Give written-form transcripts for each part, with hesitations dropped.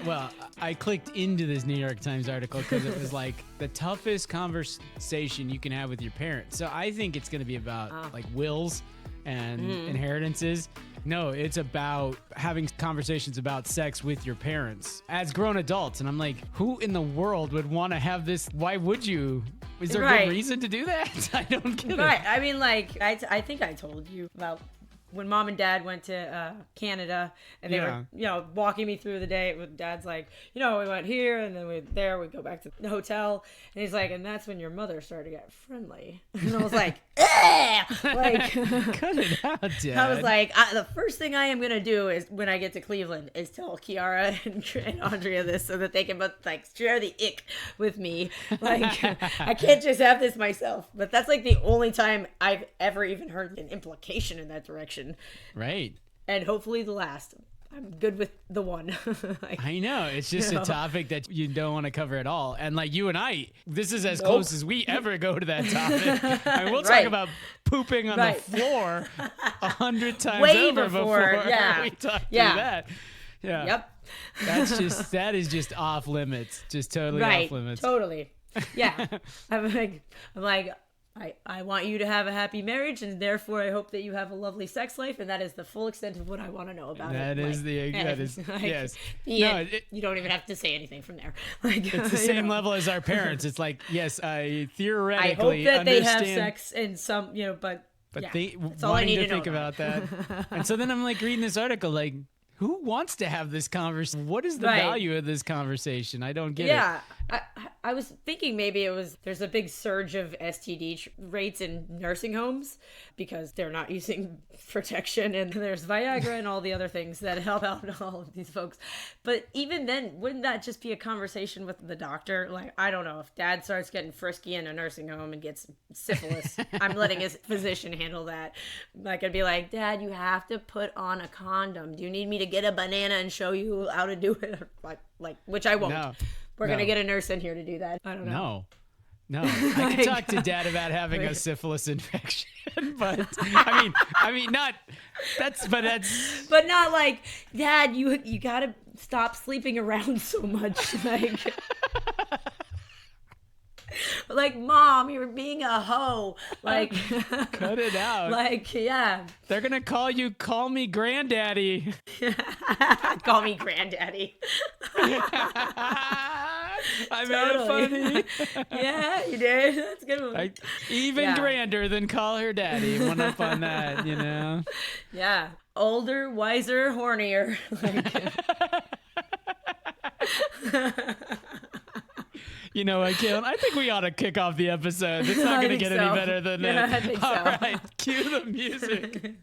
Well, I clicked into this New York Times article because it was like the toughest conversation you can have with your parents. So I think it's going to be about like wills and inheritances. No, it's about having conversations about sex with your parents as grown adults. And I'm like, who in the world would want to have this? Why would you? Is there a good reason to do that? I don't get it. Right. I mean, like, I think I told you about when Mom and Dad went to Canada, and they were, walking me through the day. Dad's like, we went here, and then we go back to the hotel, and he's like, and that's when your mother started to get friendly. And I was like, like, cut it out, Dad. I was like, the first thing I am gonna do is when I get to Cleveland is tell Kiara and Andrea this so that they can both like share the ick with me. Like, I can't just have this myself. But that's like the only time I've ever even heard an implication in that direction. Right. And hopefully the last. I'm good with the one. Like, I know. It's just a topic that you don't want to cover at all. And like you and I, this is as close as we ever go to that topic. I mean, we'll talk about pooping on the floor 100 times way over before we talk through that. Yeah. Yep. That is just off limits. Just totally off limits. Totally. Yeah. I'm like, I want you to have a happy marriage, and therefore I hope that you have a lovely sex life, and that is the full extent of what I want to know about it. Yes. You don't even have to say anything from there. Like, it's the same level as our parents. It's like, yes, I theoretically I hope that they understand. have sex in some, but that's all I need to think about that. And so then I'm like reading this article, like, who wants to have this conversation? What is the value of this conversation? I don't get it. Yeah, I was thinking maybe there's a big surge of STD rates in nursing homes because they're not using protection, and there's Viagra and all the other things that help out all of these folks. But even then, wouldn't that just be a conversation with the doctor? Like, I don't know, if Dad starts getting frisky in a nursing home and gets syphilis, I'm letting his physician handle that. Like, I'd be like, Dad, you have to put on a condom. Do you need me to get a banana and show you how to do it? Like, which I won't. No. We're going to get a nurse in here to do that. I don't know. No. I can talk to Dad about having a syphilis infection, but I mean, not but not like, Dad, you got to stop sleeping around so much. Like, Mom, you're being a hoe. Like, cut it out. Like, yeah. They're going to call me Granddaddy. Call me Granddaddy. I made it funny. Yeah, you did. That's a good one. Even grander than call her daddy. Went up on that, Yeah. Older, wiser, hornier. You know what, Kalyn? I think we ought to kick off the episode. It's not going to get any better than that. I think so. All right, cue the music.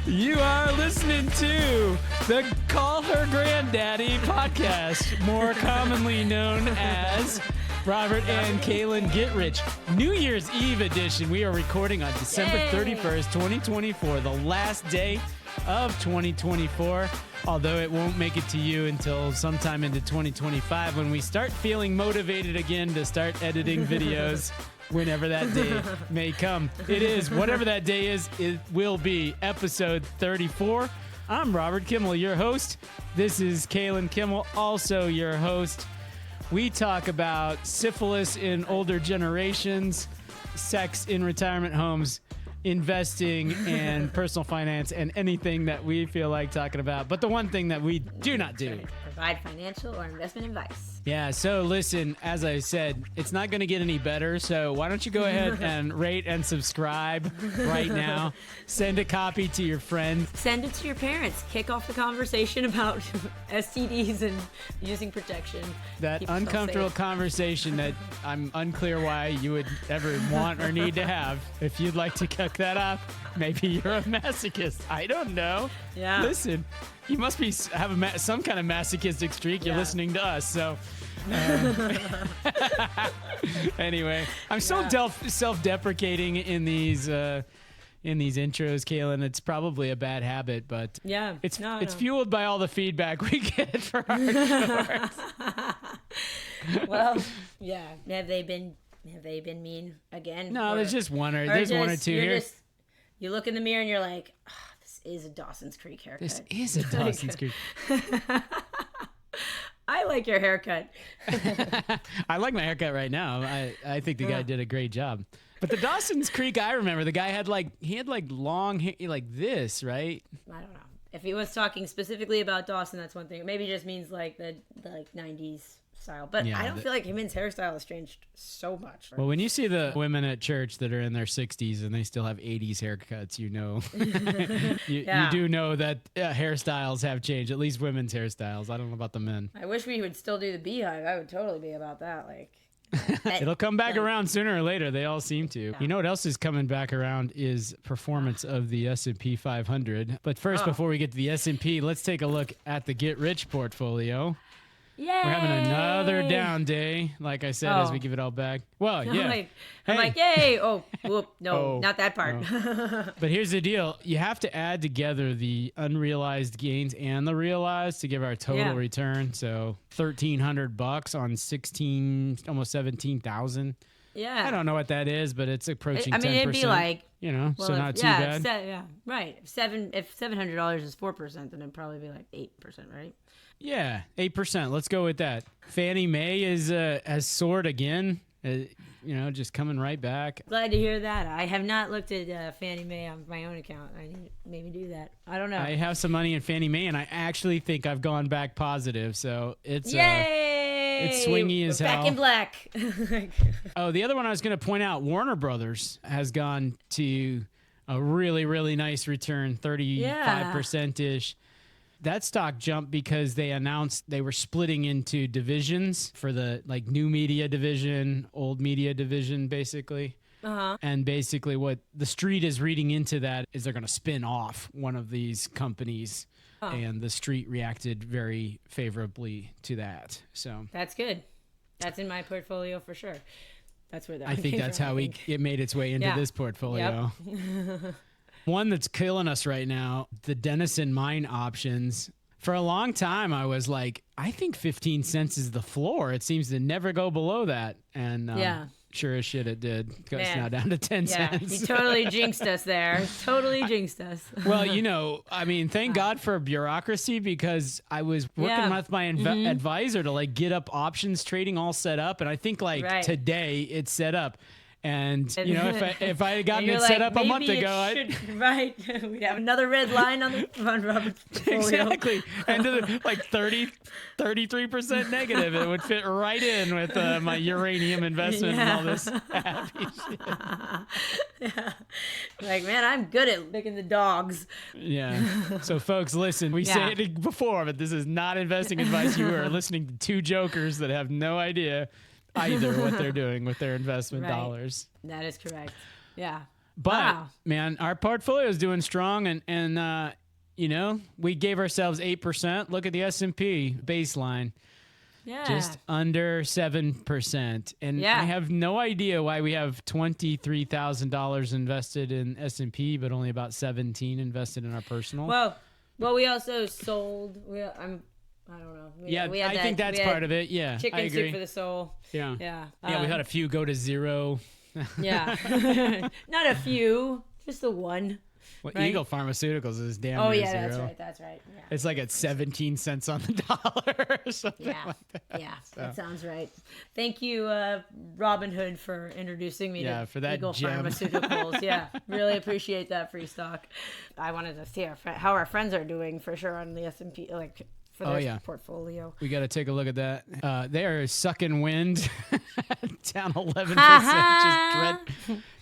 You are listening to the Call Her Granddaddy podcast, more commonly known as Robert and Kalyn Get Rich New Year's Eve edition. We are recording on December 31st, 2024, the last day of 2024, although it won't make it to you until sometime into 2025 when we start feeling motivated again to start editing videos. Whenever that day may come. It is, whatever that day is, it will be episode 34. I'm Robert Kimmel, your host. This is Kalyn Kimmel, also your host. We talk about syphilis in older generations, sex in retirement homes, investing, and personal finance, and anything that we feel like talking about. But the one thing that we do not do: provide financial or investment advice. Yeah, so listen, as I said, it's not going to get any better, so why don't you go ahead and rate and subscribe right now. Send a copy to your friend. Send it to your parents. Kick off the conversation about STDs and using protection. That uncomfortable conversation that I'm unclear why you would ever want or need to have. If you'd like to kick that off, maybe you're a masochist. I don't know. Yeah. Listen, you must be have some kind of masochistic streak. You're listening to us, so. Anyway, I'm so self-deprecating in these intros, Kalyn. It's probably a bad habit, but it's fueled by all the feedback we get for our shorts. Well, yeah. Have they been mean again? No, there's just one or two here. You look in the mirror and you're like, oh, this is a Dawson's Creek haircut. This is a Dawson's Creek. I like your haircut. I like my haircut right now. I think the guy did a great job. But the Dawson's Creek, I remember the guy had long hair like this, right? I don't know. If he was talking specifically about Dawson, that's one thing. Maybe it just means like the 90s style. But I don't feel like him's hairstyle has changed so much. Well, when you see the women at church that are in their 60s and they still have 80s haircuts, you know, you do know that hairstyles have changed, at least women's hairstyles. I don't know about the men. I wish we would still do the beehive. I would totally be about that. Like, it'll come back around sooner or later. They all seem to. Yeah. You know what else is coming back around is performance of the S&P 500. But first, before we get to the S&P, let's take a look at the Get Rich portfolio. Yay! We're having another down day, like I said, as we give it all back. Well, yeah. I'm like, yay! Oh, whoop! No, not that part. But here's the deal: you have to add together the unrealized gains and the realized to give our total return. So $1,300 on 16, almost 17,000. Yeah. I don't know what that is, but it's approaching 10%. I mean, it'd be like, so not too bad. Right. If $700 is 4%, then it'd probably be like 8%, right? Yeah, 8%. Let's go with that. Fannie Mae has soared again. Just coming right back. Glad to hear that. I have not looked at Fannie Mae on my own account. I need to maybe do that. I don't know. I have some money in Fannie Mae, and I actually think I've gone back positive. So it's it's swingy as hell. Back in black. Oh, the other one I was going to point out, Warner Brothers has gone to a really, really nice return, 35%-ish. That stock jumped because they announced they were splitting into divisions for the new media division, old media division, basically. And basically what the street is reading into that is they're going to spin off one of these companies. And the street reacted very favorably to that. So that's good. That's in my portfolio for sure. That's where that I think that's how it made its way into this portfolio. Yep. One that's killing us right now, the Denison mine options. For a long time, I was like, I think 15 cents is the floor. It seems to never go below that. And sure as shit, it did. It's now down to 10 cents. You totally jinxed us there. Totally jinxed us. Well, thank God for bureaucracy, because I was working with my advisor to get up options trading all set up. And I think today it's set up. And if I had gotten it set up a month ago, we'd have another red line on Robert's portfolio. Exactly. And 33% negative. It would fit right in with my uranium investment and all this happy shit. Like, man, I'm good at licking the dogs. Yeah. So, folks, listen, we said it before, but this is not investing advice. You are listening to two jokers that have no idea either what they're doing with their investment dollars. That is correct. Yeah. But man, our portfolio is doing strong, and we gave ourselves 8%. Look at the S&P baseline. Yeah. Just under 7%. And I have no idea why we have $23,000 invested in S&P, but only about 17 invested in our personal. Well, we also sold. I don't know. I think that's part of it. Yeah, chicken I agree. soup for the soul. Yeah. Yeah. We had a few go to zero. Yeah. Not a few, just the one. Well, Eagle Pharmaceuticals is damn near zero. That's right. Yeah. It's like at 17 cents on the dollar or something like that. Yeah, that sounds right. Thank you, Robin Hood, for introducing me to for that Eagle gem. Pharmaceuticals. Yeah, really appreciate that free stock. I wanted to see how our friends are doing for sure on the S&P, for their portfolio. We got to take a look at that. They are sucking wind down 11%.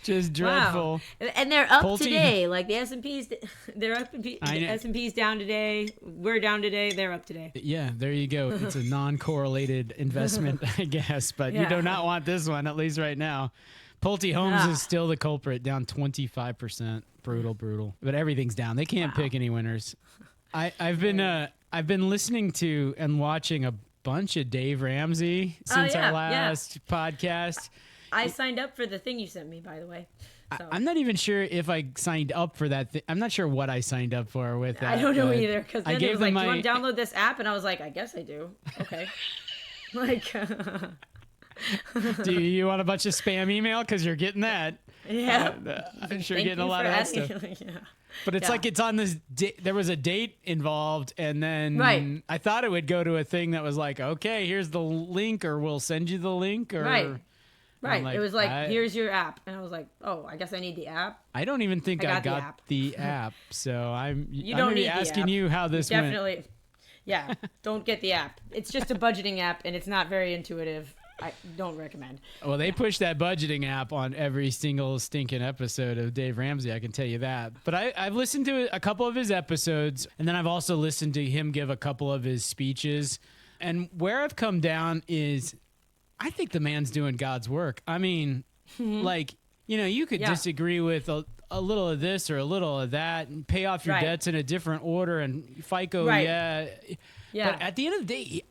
Just dreadful. Wow. And they're up today. Like the S&Ps, they're up. The S&Ps down today. We're down today. They're up today. Yeah, there you go. It's a non-correlated investment, I guess. But you do not want this one, at least right now. Pulte Homes is still the culprit, down 25%. Brutal. But everything's down. They can't pick any winners. I've been listening to and watching a bunch of Dave Ramsey since our last podcast. I signed up for the thing you sent me, by the way. So. I'm not even sure if I signed up for that. I'm not sure what I signed up for with that. I don't know either, because then it was like, do you want to download this app? And I was like, I guess I do. Okay. Do you want a bunch of spam email? Because you're getting that. Yeah. I'm sure Thank getting a you lot for of that adding- stuff. yeah. But it's Yeah. like it's on this. There was a date involved, and then Right. I thought it would go to a thing that was like, okay, here's the link, or we'll send you the link, or Right. Right. like, It was like, here's your app. And I was like, oh, I guess I need the app. I don't even think I I got the got app. the app, so I'm You I'm don't gonna be need the asking app. you how this went. Definitely. Yeah. Don't get the app. It's just a budgeting app and it's not very intuitive. I don't recommend. Well, they push that budgeting app on every single stinking episode of Dave Ramsey, I can tell you that. But I've listened to a couple of his episodes, and then I've also listened to him give a couple of his speeches. And where I've come down is I think the man's doing God's work. I mean, like, you could disagree with a little of this or a little of that and pay off your debts in a different order and FICO, yeah. But at the end of the day,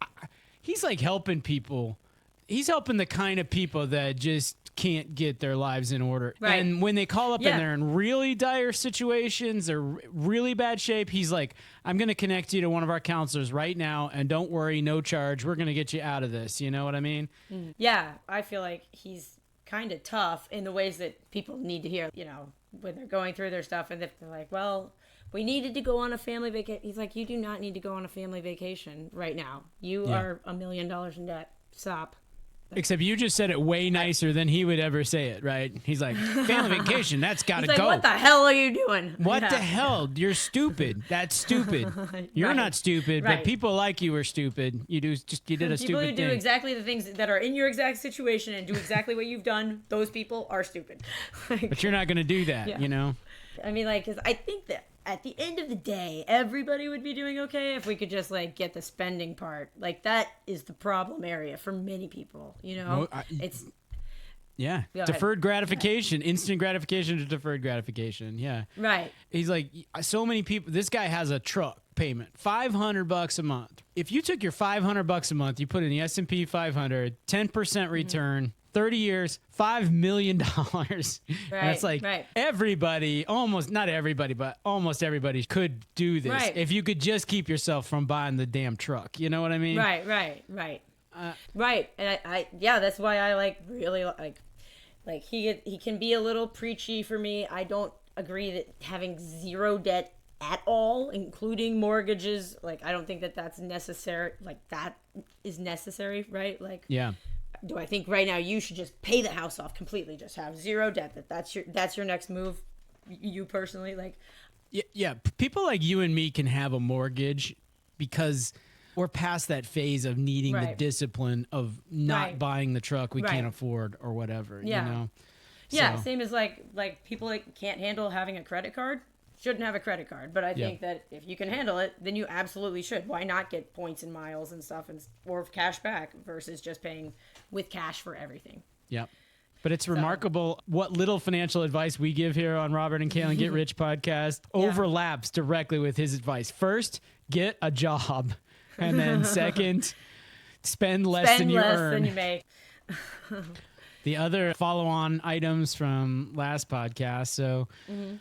he's like helping people. He's helping the kind of people that just can't get their lives in order. Right. And when they call up and they're in really dire situations or really bad shape, he's like, I'm going to connect you to one of our counselors right now, and don't worry, no charge. We're going to get you out of this. You know what I mean? Yeah, I feel like he's kind of tough in the ways that people need to hear, when they're going through their stuff and they're like, well, we needed to go on a family vacation. He's like, you do not need to go on a family vacation right now. You are $1 million in debt. Stop. Except you just said it way nicer than he would ever say it, right? He's like, family vacation, that's got to He's like, go. what the hell are you doing? What the hell? You're stupid. That's stupid. You're not stupid, but people like you are stupid. You did a People stupid who do thing. exactly the things that are in your exact situation and do exactly what you've done, those people are stupid. But you're not going to do that, I mean, like, 'cause I think that at the end of the day, everybody would be doing okay if we could just, like, get the spending part. Like, that is the problem area for many people, it's... Yeah. Deferred gratification, instant gratification to deferred gratification. Yeah. Right. He's like, so many people, this guy has a truck payment, $500 a month. If you took your $500 a month, you put in the S&P 500, 10% return, 30 years, $5 million. And it's like everybody, not everybody, but almost everybody could do this if you could just keep yourself from buying the damn truck. You know what I mean? Right. Right. And I that's why I really like he can be a little preachy for me. I don't agree that having zero debt at all, including mortgages, I don't think that that's necessary. That is necessary, right? Do I think right now you should just pay the house off completely, just have zero debt? That's your next move, you personally? Yeah. People like you and me can have a mortgage because we're past that phase of needing the discipline of not buying the truck we can't afford or whatever. Yeah, same as like people that can't handle having a credit card shouldn't have a credit card. But I think that if you can handle it, then you absolutely should. Why not get points and miles and stuff or cash back versus just paying with cash for everything? Yeah. But it's remarkable what little financial advice we give here on Robert and Kalyn Get Rich podcast overlaps directly with his advice. First, get a job. And then second, spend less than you earn. Than you make. The other follow-on items from last podcast. So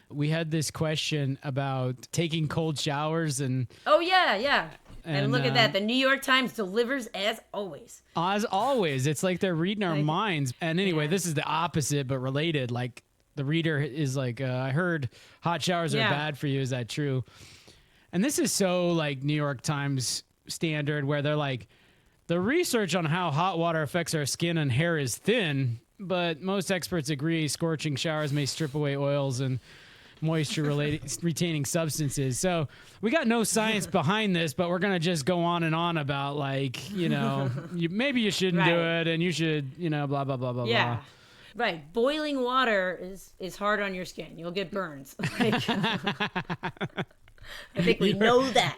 we had this question about taking cold showers and... Oh, yeah. And look at that. The New York Times delivers as always. As always. It's like they're reading our minds. And anyway, this is the opposite, but related. Like the reader is like, I heard hot showers are bad for you. Is that true? And this is so like New York Times standard where they're like, the research on how hot water affects our skin and hair is thin, but most experts agree scorching showers may strip away oils and moisture retaining substances. So we got no science behind this, but we're going to just go on and on about maybe you shouldn't do it and you should, blah, blah, blah, blah, blah. Right. Boiling water is hard on your skin. You'll get burns. I think we know that.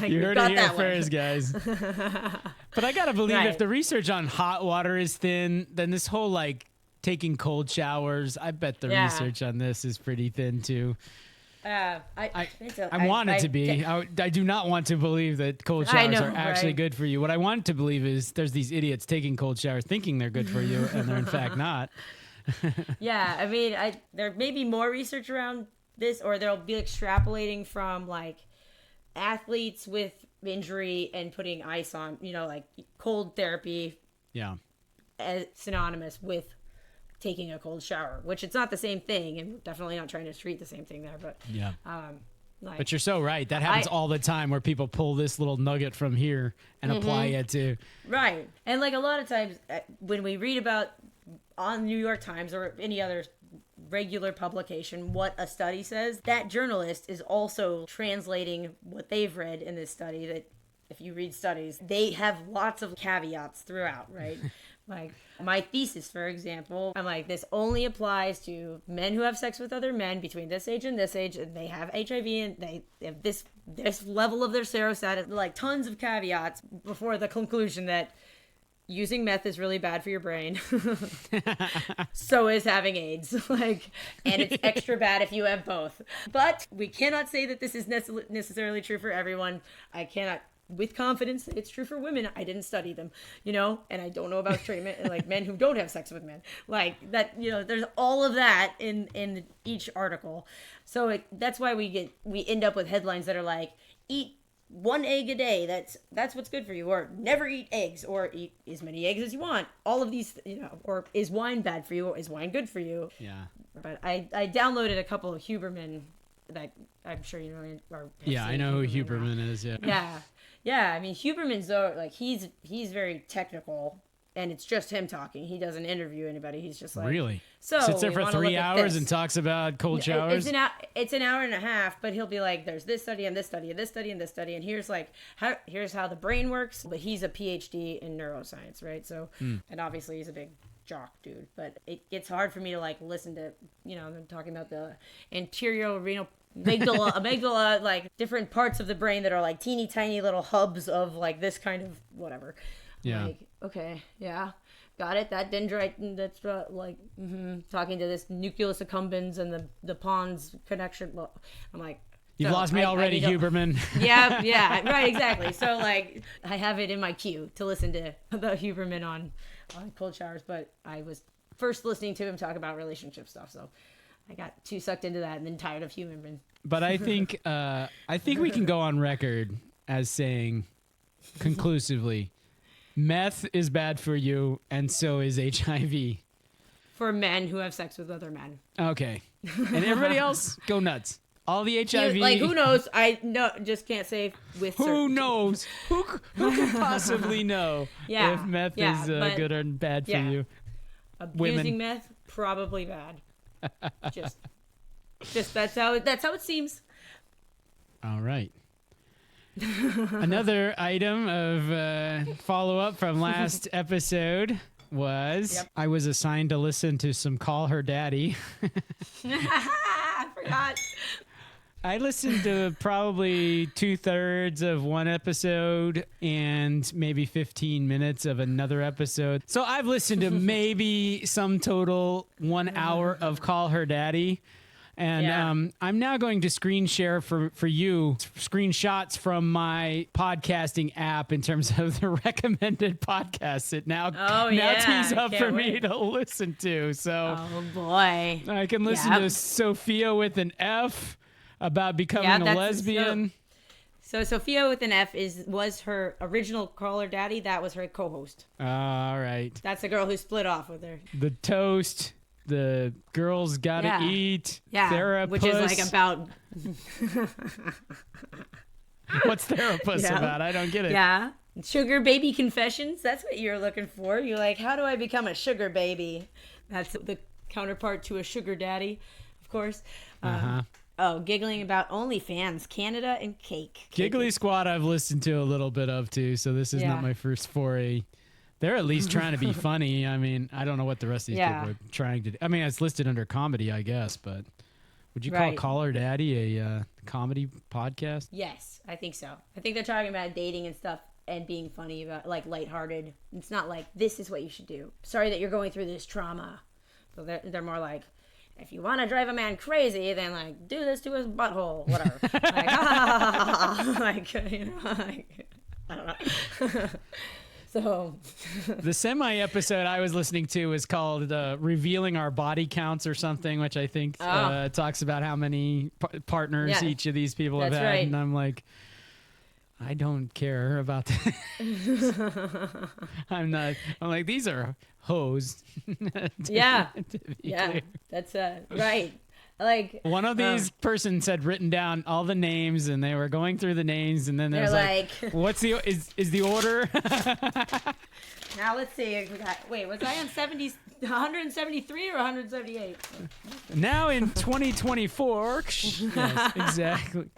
You heard it here first, guys. But I got to believe if the research on hot water is thin, then this whole taking cold showers, I bet the research on this is pretty thin too. I want it to be. I do not want to believe that cold showers are actually good for you. What I want to believe is there's these idiots taking cold showers thinking they're good for you, and they're in fact not. Yeah, I mean, there may be more research around this, or they'll be extrapolating from athletes with injury and putting ice on, cold therapy. Yeah. As synonymous with taking a cold shower, which it's not the same thing, and we're definitely not trying to treat the same thing there. But Yeah. Like, But you're so right. That happens all the time where people pull this little nugget from here and apply it to. right. And like a lot of times when we read about on New York Times or any other regular publication what a study says, that journalist is also translating what they've read in this study. That if you read studies, they have lots of caveats throughout, right? Like my thesis, for example, I'm like, this only applies to men who have sex with other men between this age, and they have HIV, and they have this level of their serostatus, like tons of caveats before the conclusion that using meth is really bad for your brain. So is having AIDS. Like, and it's extra bad if you have both. But we cannot say that this is necessarily true for everyone. I cannot with confidence say it's true for women. I didn't study them, and I don't know about treatment and like men who don't have sex with men. Like that, there's all of that in each article. So that's why we end up with headlines that are like, eat 1 egg a day, that's what's good for you, or never eat eggs, or eat as many eggs as you want, all of these, or is wine bad for you, or is wine good for you? Yeah. But I downloaded a couple of Huberman that I'm sure you know. Or Yeah, I know who Huberman is. Yeah. I mean, Huberman's like he's very technical, and it's just him talking. He doesn't interview anybody. He's just like, really so sits there for 3 hours and this. talks about cold showers. It's an hour and a half, but he'll be like, there's this study and this study and this study and this study, and here's how the brain works. But he's a PhD in neuroscience, right? So, and obviously he's a big jock dude, but it's hard for me to like listen to, them talking about the anterior renal amygdala, like different parts of the brain that are like teeny tiny little hubs of like this kind of whatever. Yeah. Like, okay, yeah, got it. That dendrite, that's talking to this nucleus accumbens and the pons connection. Well, I'm like, you've lost me already, Huberman. Yeah, right, exactly. So like, I have it in my queue to listen to the Huberman on cold showers, but I was first listening to him talk about relationship stuff, so I got too sucked into that and then tired of Huberman. But I think we can go on record as saying conclusively, meth is bad for you, and so is HIV. For men who have sex with other men. Okay. And everybody else, go nuts. All the HIV. Like, who knows? I just can't say with certainty. Who knows? Who could possibly know if meth is good or bad for you? Abusing meth, probably bad. Just that's how it seems. All right. Another item of follow-up from last episode was I was assigned to listen to some Call Her Daddy. I forgot. I listened to probably 2/3 of one episode and maybe 15 minutes of another episode. So I've listened to maybe some total 1 hour of Call Her Daddy. And I'm now going to screen share for you screenshots from my podcasting app in terms of the recommended podcasts it now tees up for me to listen to. So oh boy, I can listen to Sophia with an F about becoming a lesbian. So Sophia with an F was her original Call Her Daddy. That was her co-host. All right. That's the girl who split off with her. The toast. The girls gotta eat. Yeah. Therapus. Which is like about. What's Therapus about? I don't get it. Yeah. Sugar baby confessions. That's what you're looking for. You're like, how do I become a sugar baby? That's the counterpart to a sugar daddy, of course. Giggling about OnlyFans, Canada, and cake. Giggly Squad I've listened to a little bit of too, so this is not my first foray. They're at least trying to be funny. I mean, I don't know what the rest of these people are trying to do. I mean, it's listed under comedy, I guess, but would you call Her Daddy a comedy podcast? Yes, I think so. I think they're talking about dating and stuff and being funny about, like, lighthearted. It's not like, this is what you should do. Sorry that you're going through this trauma. So they're more like, if you want to drive a man crazy, then, like, do this to his butthole, whatever. Like, like, like, I don't know. So the semi-episode I was listening to is called Revealing Our Body Counts or something, which I think talks about how many partners each of these people have had. Right. And I'm like, I don't care about that. I'm like, these are hoes. Yeah. To be Yeah. clear. That's right. Like One of these persons had written down all the names, and they were going through the names, and then they're there's like, like, is the order? now let's see. Wait, was I on 173 or 178? Now in 2024. Yes, exactly.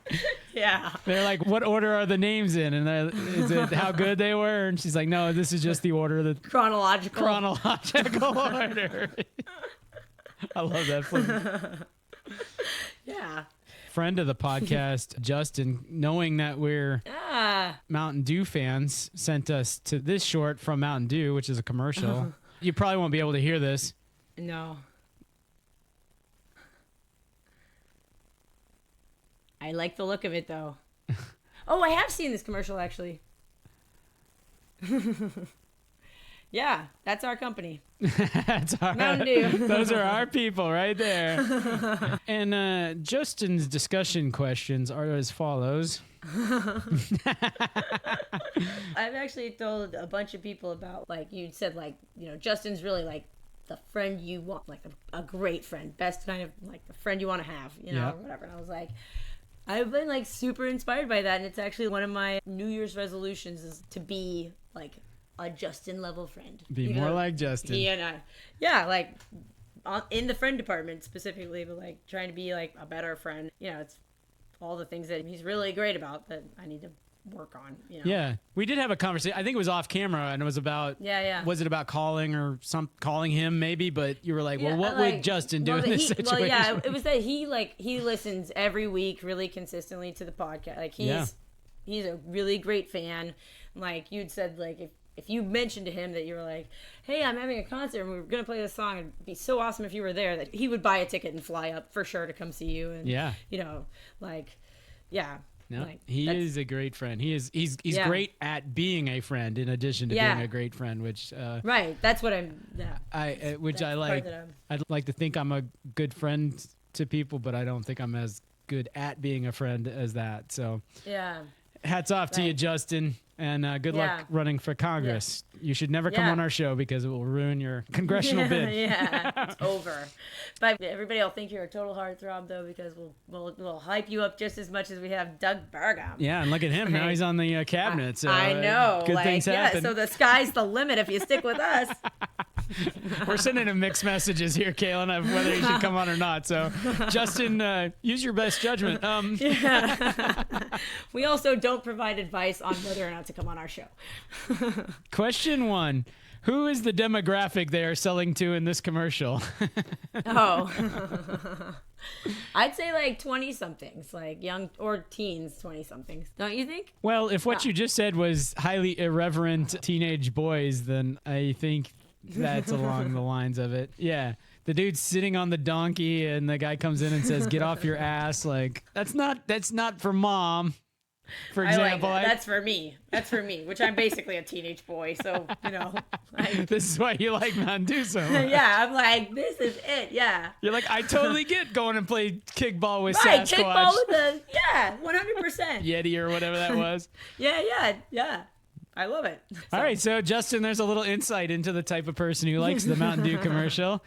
Yeah. They're like, what order are the names in? And is it how good they were? And she's like, no, this is just the order, the Chronological order. I love that. Yeah. Friend of the podcast, Justin, knowing that we're Mountain Dew fans, sent us to this short from Mountain Dew, which is a commercial. You probably won't be able to hear this. No. I like the look of it, though. Oh, I have seen this commercial, actually. Yeah, that's our company. That's our, Mountain Dew. Those are our people right there. And Justin's discussion questions are as follows. I've actually told a bunch of people about, like, you said, like, you know, Justin's really like the friend you want, like a great friend, best kind of like the friend you want to have, you know, Yeah. or whatever. And I was like, I've been like super inspired by that, and it's actually one of my New Year's resolutions is to be like a Justin level friend. Be more like Justin. He and I, yeah, like in the friend department specifically, but like trying to be like a better friend. You know, it's all the things that he's really great about that I need to work on. You know? Yeah, we did have a conversation. I think it was off camera, and it was about Was it about calling or calling him maybe? But you were like, well, what would Justin do in this situation? Well, yeah, it was that he listens every week really consistently to the podcast. Like he's a really great fan. Like you'd said, like if you mentioned to him that you were like, hey, I'm having a concert and we were gonna play this song, it'd be so awesome if you were there, that he would buy a ticket and fly up for sure to come see you. And you know, like, yeah. No, like, he is a great friend. He's great at being a friend in addition to being a great friend, which right. That's what I'm. Yeah. I like. I'd like to think I'm a good friend to people, but I don't think I'm as good at being a friend as that. So yeah. Hats off to you, Justin, and good luck running for Congress. You should never come on our show because it will ruin your congressional bid. Yeah, it's over. But everybody will think you're a total heartthrob, though, because we'll hype you up just as much as we have Doug Bargatze. Yeah, and look at him. Now he's on the cabinet. So I know. Good things happen. So the sky's the limit if you stick with us. We're sending him mixed messages here, Kalyn, of whether he should come on or not. So, Justin, use your best judgment. We also don't provide advice on whether or not to come on our show. Question 1. Who is the demographic they are selling to in this commercial? I'd say like 20-somethings, like young or teens 20-somethings. Don't you think? Well, if what you just said was highly irreverent teenage boys, then I think that's along the lines of it. Yeah. The dude's sitting on the donkey and the guy comes in and says, get off your ass. Like, that's not for mom, for example. That's for me. That's for me, which I'm basically a teenage boy. So, you know. This is why you like Mountain Dew so much. Yeah, I'm like, this is it. Yeah. You're like, I totally get going and play kickball with right, Sasquatch. Kickball with 100%. Yeti or whatever that was. Yeah. I love it. All right, so Justin, there's a little insight into the type of person who likes the Mountain Dew commercial.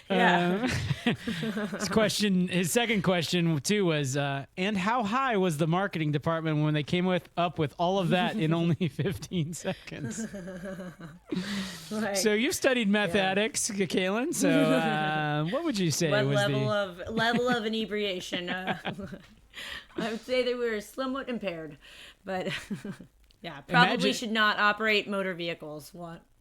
Yeah. His second question too was, and how high was the marketing department when they came up with all of that in only 15 seconds? Right. So you've studied meth addicts, Kalyn. So what would you say what was level of inebriation? I would say they were somewhat impaired, but. Yeah, probably should not operate motor vehicles.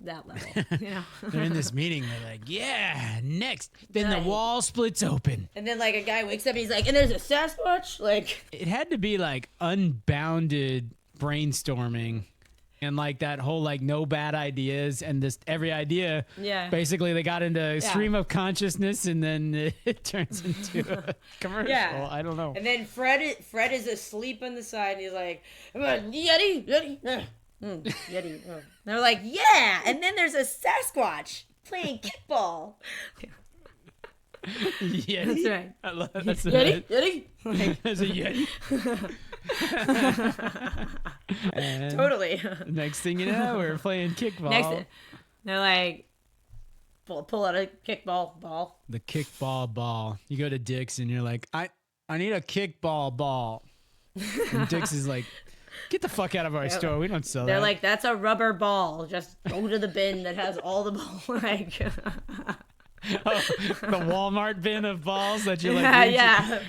That level, you know. They're in this meeting. They're like, yeah, next. Then the wall splits open. And then like a guy wakes up and he's like, and there's a Sasquatch? Like, it had to be like unbounded brainstorming. And like that whole like no bad ideas and this every idea. Yeah. Basically they got into a stream of consciousness and then it turns into a commercial. Yeah. I don't know. And then Fred is asleep on the side and he's like, Yeti. Yeti. And they're like, yeah. And then there's a Sasquatch playing kickball. Yeti. That's right. I love that. That's Yeti. There's a Yeti. And Totally. next thing you know, we're playing kickball. They're like, pull out a kickball ball. The kickball ball. You go to Dick's and you're like, I need a kickball ball. And Dick's is like, get the fuck out of our store. We don't sell that. They're like, that's a rubber ball. Just go to the bin that has all the balls. Like, the Walmart bin of balls that you're like, yeah.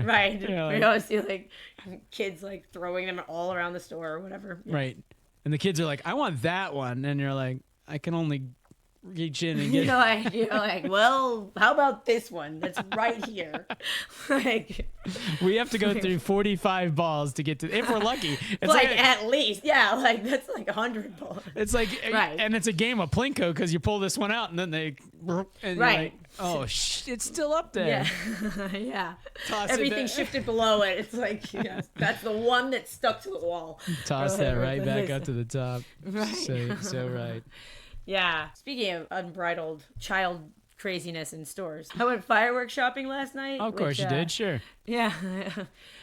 Right. Like, you always see like kids like throwing them all around the store or whatever. Yeah. Right. And the kids are like, I want that one. And you're like, I can only reach in and get you're like, well, how about this one that's right here? Like, we have to go through 45 balls to get to, if we're lucky. It's like at least, yeah, like that's like 100 balls. It's like, right. And it's a game of Plinko because you pull this one out and then they, and right. Like, oh, it's still up there. Yeah, yeah. Toss everything shifted below it. It's like, that's the one that stuck to the wall. Toss that right back up to the top. Right. So right. Yeah. Speaking of unbridled child craziness in stores, I went firework shopping last night. Oh, of course you did. Sure. Yeah.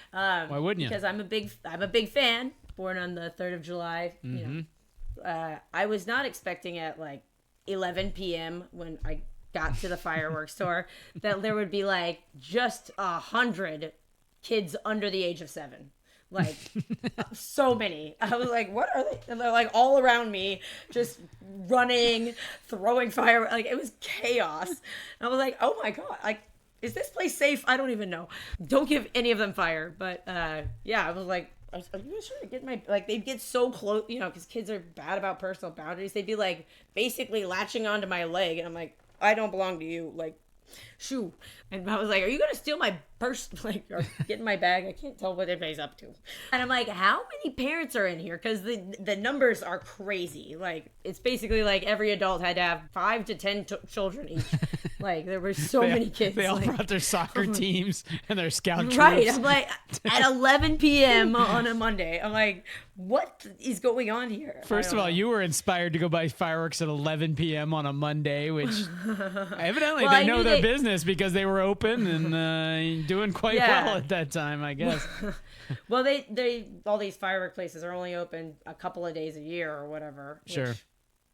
Why wouldn't you? Because I'm a big fan. Born on the 3rd of July. Mm-hmm. You know, I was not expecting at like 11 p.m. when I got to the fireworks store that there would be like just 100 kids under the age of 7. Like, so many. I was like, what are they? And they're like all around me, just running, throwing fire. Like, it was chaos. And I was like, oh my God. Like, is this place safe? I don't even know. Don't give any of them fire. But, yeah, I was like, are you guys trying to get my, like, they'd get so close, you know, because kids are bad about personal boundaries. They'd be like, basically latching onto my leg. And I'm like, I don't belong to you. Like, shoo. And I was like, are you gonna steal my purse, like, or get in my bag? I can't tell what everybody's up to. And I'm like, how many parents are in here? Because the numbers are crazy. Like, it's basically like every adult had to have 5 to 10 children each. Like, there were so many kids. They all like, brought their soccer teams and their scout troops. Right. I'm like, at 11 p.m. on a Monday, I'm like, what is going on here? First of all, you were inspired to go buy fireworks at 11 p.m. on a Monday, which evidently they know their business because they were open and doing quite well at that time, I guess. Well, they all these firework places are only open a couple of days a year or whatever. Sure. Which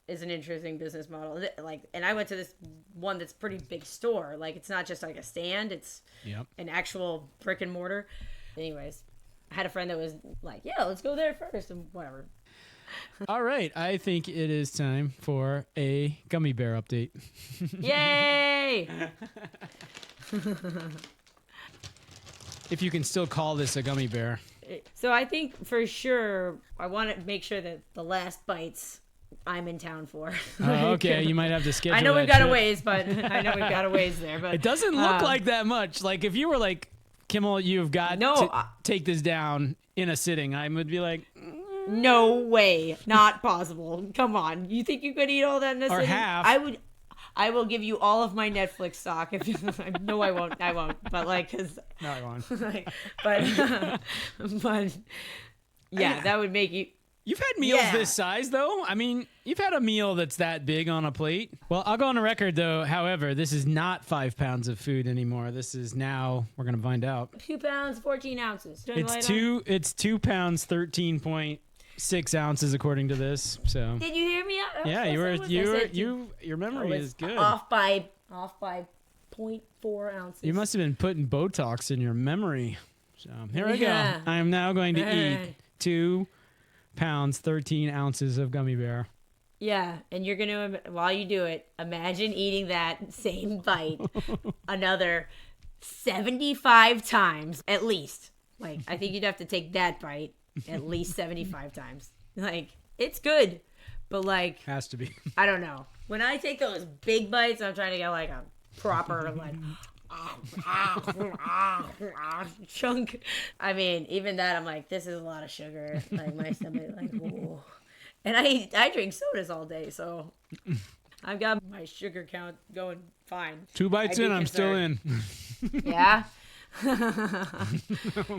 is an interesting business model. Like, and I went to this one that's pretty big store. Like, it's not just like a stand; it's an actual brick and mortar. Anyways, I had a friend that was like, "Yeah, let's go there first," and whatever. All right, I think it is time for a gummy bear update. Yay! If you can still call this a gummy bear. So I think for sure I want to make sure that the last bites I'm in town for. Oh, okay. You might have to schedule. I know we've that got trip. a ways, but I know we've got a ways there. But it doesn't look like that much. Like if you were like, Kimmel, you've got to take this down in a sitting, I would be like, no way, not possible. Come on, you think you could eat all that in a sitting? Half? I will give you all of my Netflix stock if you. No, I won't. I won't. But like, cause no, I won't. Like, but yeah, that would make you. You've had meals this size, though. I mean, you've had a meal that's that big on a plate. Well, I'll go on the record, though. However, this is not 5 pounds of food anymore. This is now, we're going to find out. 2 pounds, 14 ounces. It's 2 pounds, 13.6 ounces, according to this. So. Did you hear me? Yeah, your memory is good. Off by 0.4 ounces. You must have been putting Botox in your memory. So here we go. I am now going to eat 2 pounds, 13 ounces of gummy bear. Yeah, and you're gonna, while you do it, imagine eating that same bite another 75 times at least. Like, I think you'd have to take that bite at least 75 times. Like, it's good, but like, has to be. I don't know. When I take those big bites, I'm trying to get like a proper like chunk. I mean, even that, I'm like, this is a lot of sugar. Like, my stomach, like, whoa. And I drink sodas all day, so I've got my sugar count going fine. 2 bites in, I'm still in. Yeah.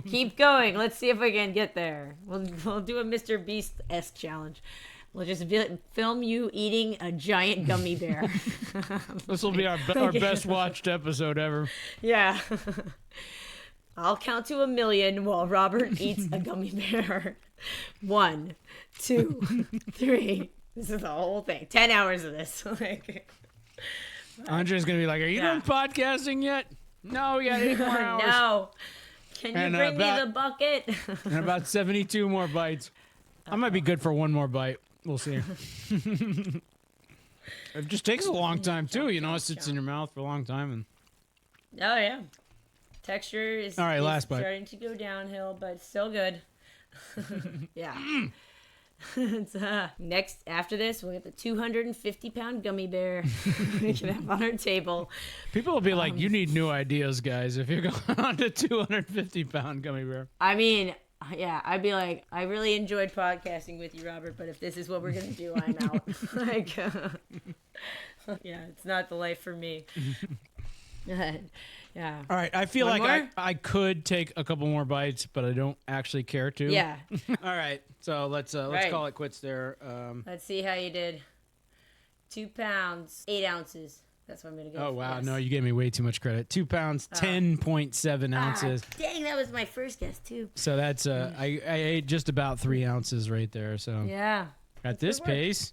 Keep going. Let's see if we can get there. We'll do a Mr. Beast-esque challenge. We'll just film you eating a giant gummy bear. This will be our best watched episode ever. Yeah. I'll count to 1,000,000 while Robert eats a gummy bear. 1, 2, 3. This is the whole thing. 10 hours of this. Like, Andre's going to be like, are you done podcasting yet? No, we got 8 more hours. No. Can you bring me the bucket? And about 72 more bites. I might be good for 1 more bite. We'll see. It just takes a long time, too. You know, it sits in your mouth for a long time. And Oh, yeah. Texture is, all right, last bite. Starting to go downhill, but still good. Yeah. It's, next, after this, we'll get the 250-pound gummy bear we can have on our table. People will be like, you need new ideas, guys, if you're going on to 250-pound gummy bear. I mean, yeah, I'd be like, I really enjoyed podcasting with you, Robert, but if this is what we're going to do, I'm out. Like, yeah, it's not the life for me. Yeah. All right, I feel One like more? I could take a couple more bites, but I don't actually care to. Yeah. All right, so let's Right. call it quits there. Let's see how you did. 2 pounds, 8 ounces. That's what I'm going to go Oh, for. wow. Yes. No, you gave me way too much credit. 2 pounds, 10.7 ounces. Dang, that was my first guess, too. So that's, I ate just about 3 ounces right there. So Yeah. at this pace,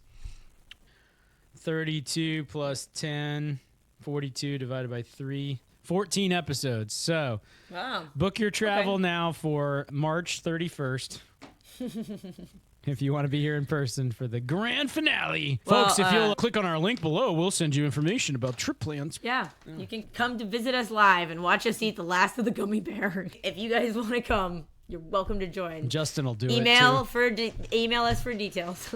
32 plus 10, 42 divided by 3, 14 episodes. So Wow. book your travel now for March 31st. If you want to be here in person for the grand finale. Well, Folks, if you'll click on our link below, we'll send you information about trip plans. Yeah, you can come to visit us live and watch us eat the last of the gummy bear. If you guys want to come, you're welcome to join. Justin will do Email it, too. email us for details.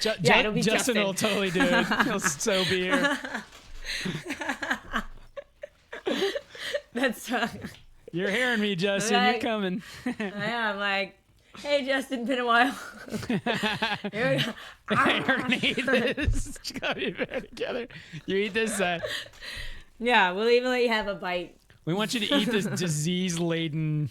It'll be Justin will totally do it. He'll so be here. That's You're hearing me, Justin. Right. You're coming. I'm like, hey, Justin, been a while. Here we go. Aaron, eat this. Gummy bear together. You eat this. Yeah, we'll even let you have a bite. We want you to eat this disease-laden,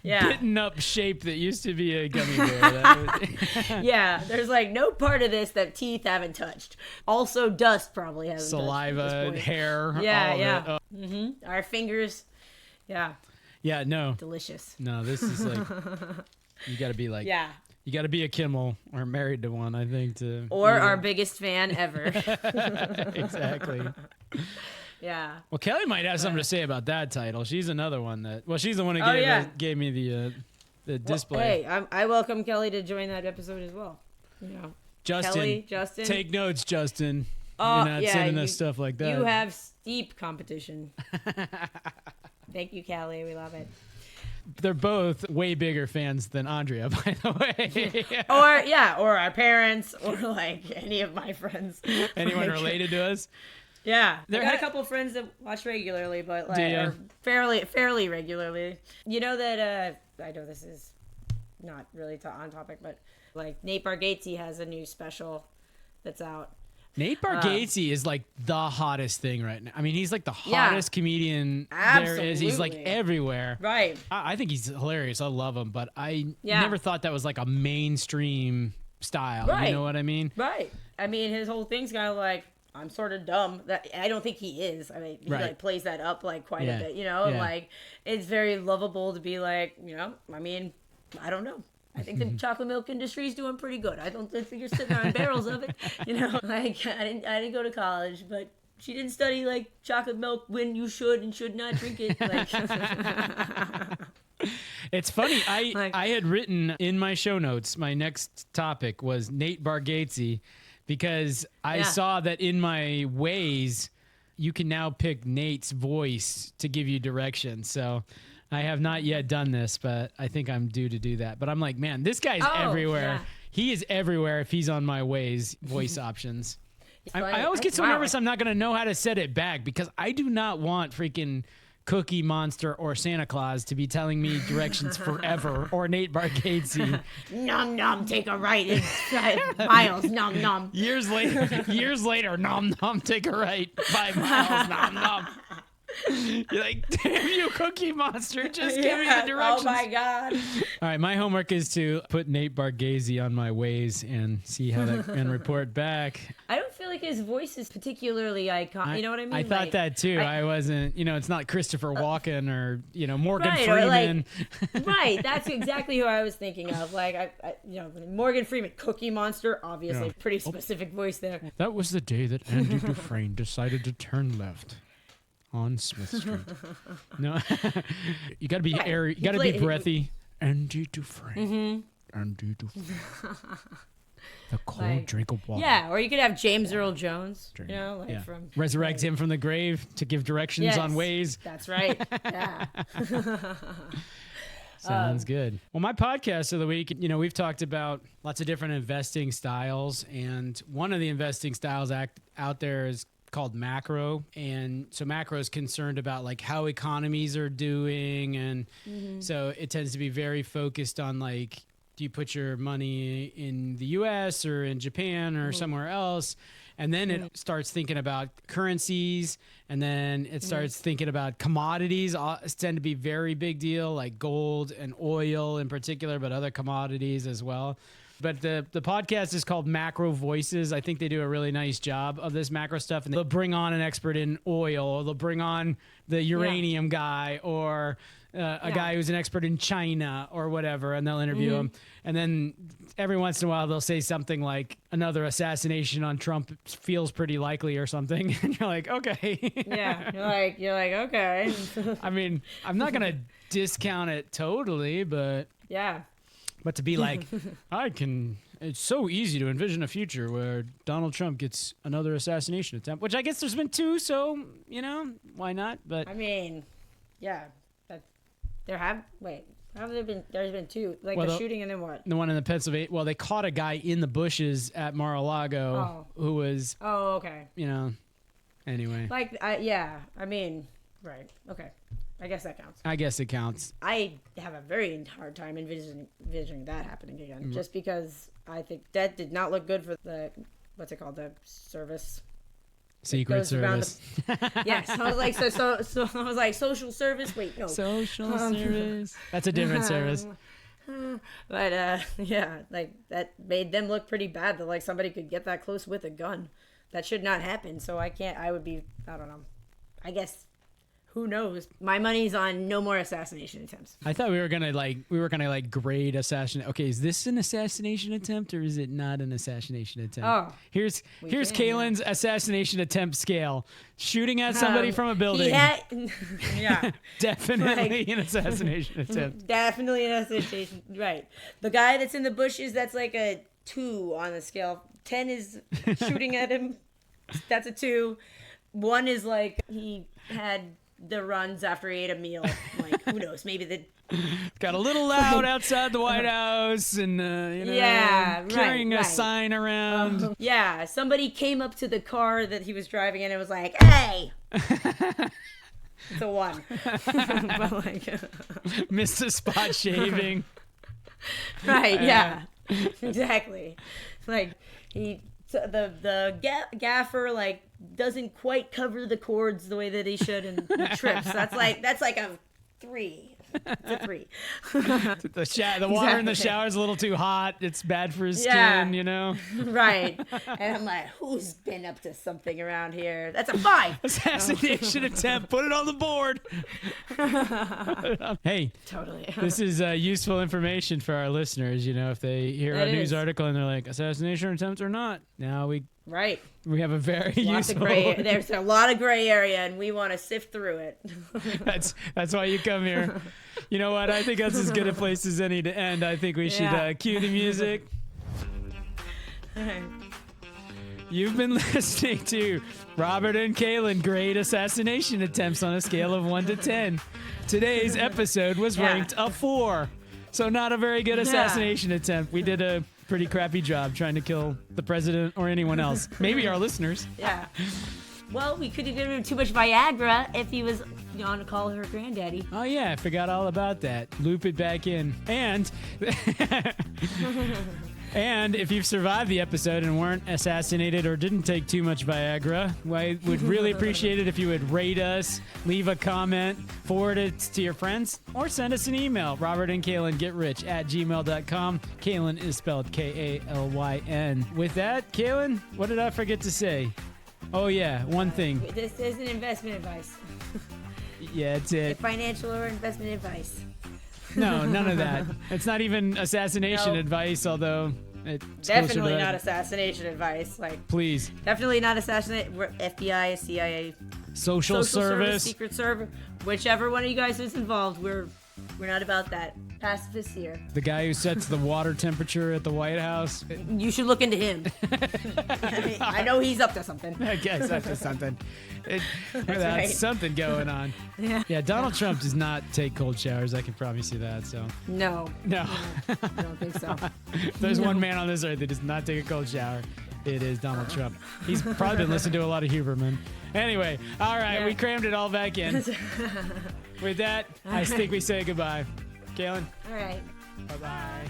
Yeah. bitten up shape that used to be a gummy bear. That was- Yeah, there's like no part of this that teeth haven't touched. Also, dust probably hasn't touched. Saliva, at this point. hair. Yeah, all of yeah. it. Oh. Our fingers. Yeah, Yeah, no. delicious. No, this is like, you got to be like, Yeah. you got to be a Kimmel or married to one, I think, to. Or eat our it. biggest fan ever. Exactly. Yeah. Well, Kelly might have something to say about that title. She's another one that. Well, she's the one who Oh, yeah. gave me the Well, display. hey, I welcome Kelly to join that episode as well. You know, Justin, Kelly, Justin. take notes, Justin. Oh, You're not yeah, sending you- us stuff like that. You have steep competition. Thank you, Kelly. We love it. They're both way bigger fans than Andrea, by the way. Or our parents, or like any of my friends. Anyone Like, related to us? Yeah, There I got ha- a couple friends that watch regularly, but Do like ya? or fairly regularly. You know that I know this is not really on topic, but like Nate Bargatze has a new special that's out. Nate Bargatze is like the hottest thing right now. I mean, he's like the Yeah. hottest comedian there is. He's like Absolutely. everywhere. Right. I think he's hilarious. I love him, but I Yeah. never thought that was like a mainstream style. Right. You know what I mean? Right. I mean, his whole thing's kind of like, I'm sort of dumb. That I don't think he is. I mean, he Right. like plays that up like quite Yeah. a bit, you know. And Yeah. like, it's very lovable to be like, you know. I mean, I don't know. I think the chocolate milk industry is doing pretty good. I don't think you're sitting on barrels of it, you know. Like, I didn't go to college, but she didn't study like chocolate milk when you should and should not drink it. Like, It's funny. Like- I had written in my show notes, my next topic was Nate Bargatze, because I Yeah. saw that in my Waze, you can now pick Nate's voice to give you directions. So I have not yet done this, but I think I'm due to do that. But I'm like, man, this guy's Oh, everywhere. yeah. He is everywhere if he's on my Waze voice options. like, I always get so wow, nervous I'm not going to know how to set it back because I do not want freaking Cookie Monster or Santa Claus to be telling me directions forever, or Nate Bargatze. nom nom, take a right. It's 5 miles. Nom nom. Years later, nom nom, take a right, 5 miles, nom nom. You're like, damn you, Cookie Monster. Just give me the directions. Oh, my God. All right, my homework is to put Nate Bargatze on my Waze and see how that and report back. I don't feel like his voice is particularly iconic. You know what I mean? I thought that too. I wasn't, it's not Christopher Walken or, Morgan right, Freeman. Right. That's exactly who I was thinking of. Like, Morgan Freeman, Cookie Monster, obviously. Yeah. Pretty specific voice there. That was the day that Andy Dufresne decided to turn left on Smith Street. No, you got to be airy. You got to be breathy. Andy Dufresne. Andy Dufresne. The cold drink of water. Yeah, or you could have James Earl Jones. From resurrect him from the grave to give directions on Waze. That's right. Yeah. Sounds good. Well, my podcast of the week, we've talked about lots of different investing styles, and one of the investing styles out there is called macro. And so macro is concerned about like how economies are doing, and so it tends to be very focused on like, do you put your money in the US or in Japan or somewhere else? And then it starts thinking about currencies, and then it starts thinking about commodities. Tend to be very big deal, like gold and oil in particular, but other commodities as well. But the podcast is called Macro Voices. I think they do a really nice job of this macro stuff. And they'll bring on an expert in oil, or they'll bring on the uranium guy, or a guy who's an expert in China or whatever, and they'll interview him. And then every once in a while, they'll say something like, another assassination on Trump feels pretty likely or something. And you're like, okay. Yeah, you're like, okay. I mean, I'm not going to discount it totally, but... Yeah. But to be like, it's so easy to envision a future where Donald Trump gets another assassination attempt, which I guess there's been 2, so, why not? But I mean, yeah. Have there been? There's been 2, like the shooting, and then what? The one in the Pennsylvania. Well, they caught a guy in the bushes at Mar-a-Lago who was. Oh, okay. Anyway. Like, I mean, right? Okay, I guess that counts. I guess it counts. I have a very hard time envisioning that happening again, just because I think that did not look good for the what's it called, the service. Secret Service. Yes, I was like, so I was like, social service. Wait, no, social service. That's a different service. But yeah, like that made them look pretty bad. That like somebody could get that close with a gun. That should not happen. So I don't know. I guess. Who knows? My money's on no more assassination attempts. I thought we were gonna grade assassination. Okay, is this an assassination attempt or is it not an assassination attempt? Oh, here's Kalyn's assassination attempt scale. Shooting at somebody from a building. Yeah, definitely an assassination attempt. Definitely an assassination. Right. The guy that's in the bushes, that's like a 2 on the scale. 10 is shooting at him. That's a 2. 1 is like he had the runs after he ate a meal. Like, who knows? Maybe got a little loud outside the White House, and carrying a sign around. Yeah, somebody came up to the car that he was driving, and it was like, "Hey." It's a 1. But like, missed a spot shaving. Right. Yeah. Exactly. Like the gaffer like doesn't quite cover the cords the way that he should, and he trips. That's like a 3. It's a 3. The water in the shower is a little too hot. It's bad for his skin, Right. And I'm like, who's been up to something around here? That's a 5. Assassination attempt. Put it on the board. Hey, totally. This is useful information for our listeners. If they hear a news article and they're like, assassination attempt or not. Now we have a very useful. There's a lot of gray area, and we want to sift through it. That's why you come here. You know what? I think that's as good a place as any to end. I think we should cue the music. You've been listening to Robert and Kalyn grade assassination attempts on a scale of 1 to 10. Today's episode was ranked a 4, so not a very good assassination attempt. We did a pretty crappy job trying to kill the president or anyone else. Maybe our listeners. Yeah. Well, we could have given him too much Viagra if he was going to call her granddaddy. Oh, yeah. I forgot all about that. Loop it back in. And And if you've survived the episode and weren't assassinated or didn't take too much Viagra, I would really appreciate it if you would rate us, leave a comment, forward it to your friends, or send us an email, robertandkalyngetrich@gmail.com. Kalyn is spelled Kalyn. With that, Kalyn, what did I forget to say? Oh, yeah, one thing. This isn't investment advice. Yeah, it's it. Financial or investment advice. No, none of that. It's not even assassination No. advice, although it's Definitely not assassination advice. Like, Please. definitely not assassinate. FBI, CIA, Social service. Secret Service, whichever one of you guys is involved. We're not about that. Pacifists here. The guy who sets the water temperature at the White House. You should look into him. I know he's up to something. I guess that's just something. That's right. something going on. Yeah, Donald Trump does not take cold showers. I can promise you that. So No, no, I don't think so. if there's one man on this earth that does not take a cold shower, it is Donald Trump. He's probably been listening to a lot of Huberman. Anyway, all right, Yeah. we crammed it all back in. With that, I think we say goodbye. Kalyn, All right. bye-bye.